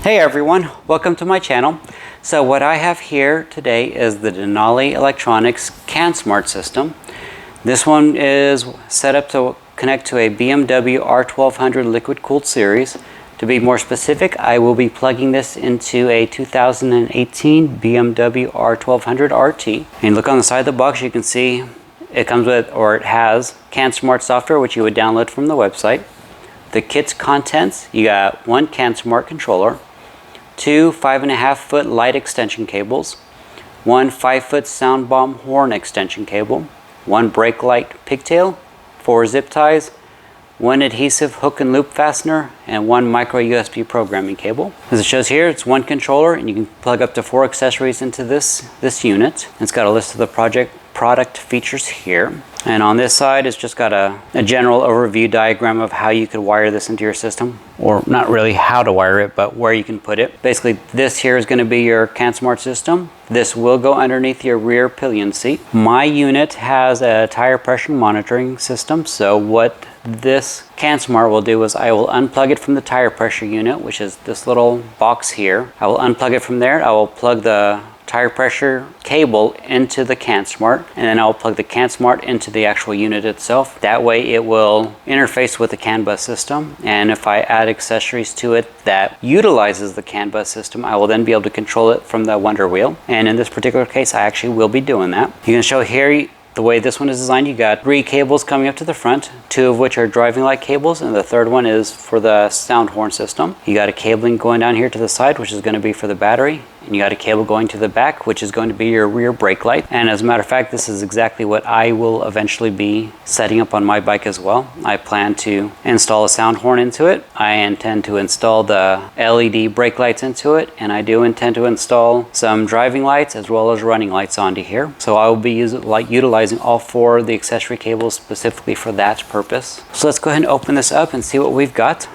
Hey everyone, welcome to my channel. So what I have here today is the Denali Electronics Cansmart system. This one is set up to connect to a BMW R1200 liquid cooled series. To be more specific, I will be plugging this into a 2018 BMW R1200 RT. And look on the side of the box, you can see it comes with, or it has, Cansmart software, which you would download from the website. The kit's contents, you got one Cansmart controller, two 5.5-foot light extension cables, one 5-foot sound bomb horn extension cable, one brake light pigtail, 4 zip ties, one adhesive hook and loop fastener, and one micro USB programming cable. As it shows here, it's one controller, and you can plug up to 4 accessories into this unit. It's got a list of the product features here. And on this side, it's just got a general overview diagram of how you could wire this into your system. Or not really how to wire it, but where you can put it. Basically, this here is going to be your Cansmart system. This will go underneath your rear pillion seat. My unit has a tire pressure monitoring system. So what this Cansmart will do is I will unplug it from the tire pressure unit, which is this little box here. I will unplug it from there. I will plug the tire pressure cable into the Cansmart, and then I'll plug the Cansmart into the actual unit itself. That way it will interface with the CAN bus system, and if I add accessories to it that utilizes the CAN bus system, I will then be able to control it from the Wonder Wheel. And in this particular case, I actually will be doing that. You can show here the way this one is designed. You got 3 cables coming up to the front, 2 of which are driving light cables, and the third one is for the sound horn system. You got a cabling going down here to the side, which is going to be for the battery, and you got a cable going to the back, which is going to be your rear brake light. And as a matter of fact, this is exactly what I will eventually be setting up on my bike as well. I plan to install a sound horn into it. I intend to install the LED brake lights into it, and I do intend to install some driving lights as well as running lights onto here. So I will be utilizing all 4 of the accessory cables specifically for that purpose. So let's go ahead and open this up and see what we've got.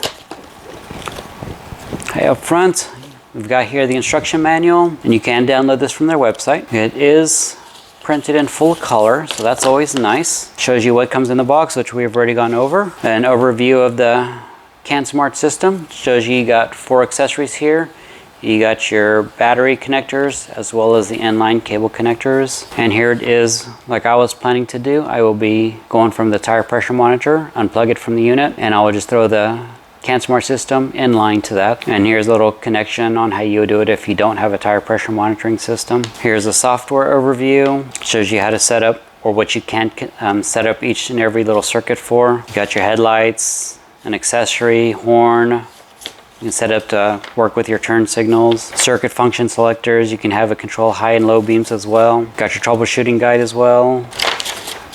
Okay, up front, we've got here the instruction manual, and you can download this from their website. It is printed in full color, so that's always nice. Shows you what comes in the box, which we've already gone over. An overview of the Cansmart system. Shows you got 4 accessories here. You got your battery connectors as well as the inline cable connectors. And here it is, like I was planning to do. I will be going from the tire pressure monitor, unplug it from the unit, and I will just throw the Cansmart system in line to that. And here's a little connection on how you would do it if you don't have a tire pressure monitoring system. Here's a software overview. Shows you how to set up, or what you can set up each and every little circuit for. You got your headlights, an accessory, horn. You can set up to work with your turn signals. Circuit function selectors. You can have it control high and low beams as well. Got your troubleshooting guide as well.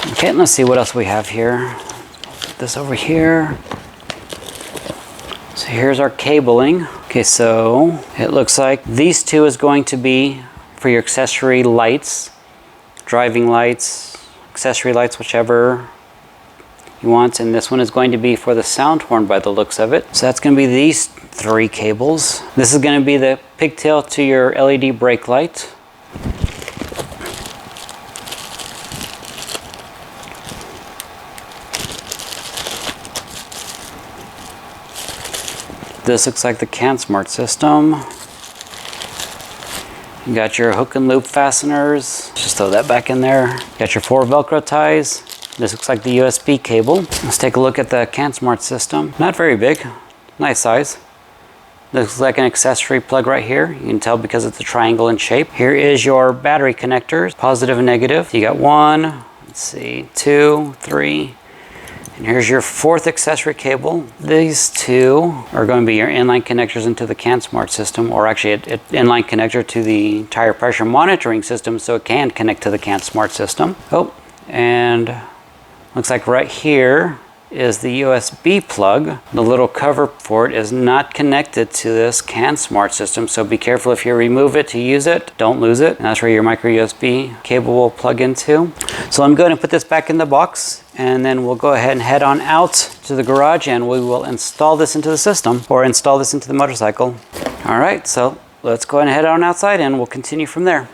Okay, let's see what else we have here. Put this over here. So here's our cabling. Okay, so it looks like these 2 is going to be for your accessory lights, driving lights, accessory lights, whichever you want. And this one is going to be for the sound horn by the looks of it. So that's going to be these 3 cables. This is going to be the pigtail to your LED brake light. This looks like the Cansmart system. You got your hook and loop fasteners. Just throw that back in there. You got your 4 Velcro ties. This looks like the USB cable. Let's take a look at the Cansmart system. Not very big, nice size. Looks like an accessory plug right here. You can tell because it's a triangle in shape. Here is your battery connectors, positive and negative. You got 1, let's see, 2, 3. And here's your 4th accessory cable. These 2 are going to be your inline connectors into the Cansmart system, or actually an inline connector to the tire pressure monitoring system, so it can connect to the Cansmart system. Oh, and looks like right here is the USB plug. The little cover for it is not connected to this Cansmart system, so be careful if you remove it to use it. Don't lose it. And that's where your micro USB cable will plug into. So I'm going to put this back in the box, and then we'll go ahead and head on out to the garage, and we will install this into the system, or install this into the motorcycle. All right, so let's go ahead and head on outside, and we'll continue from there.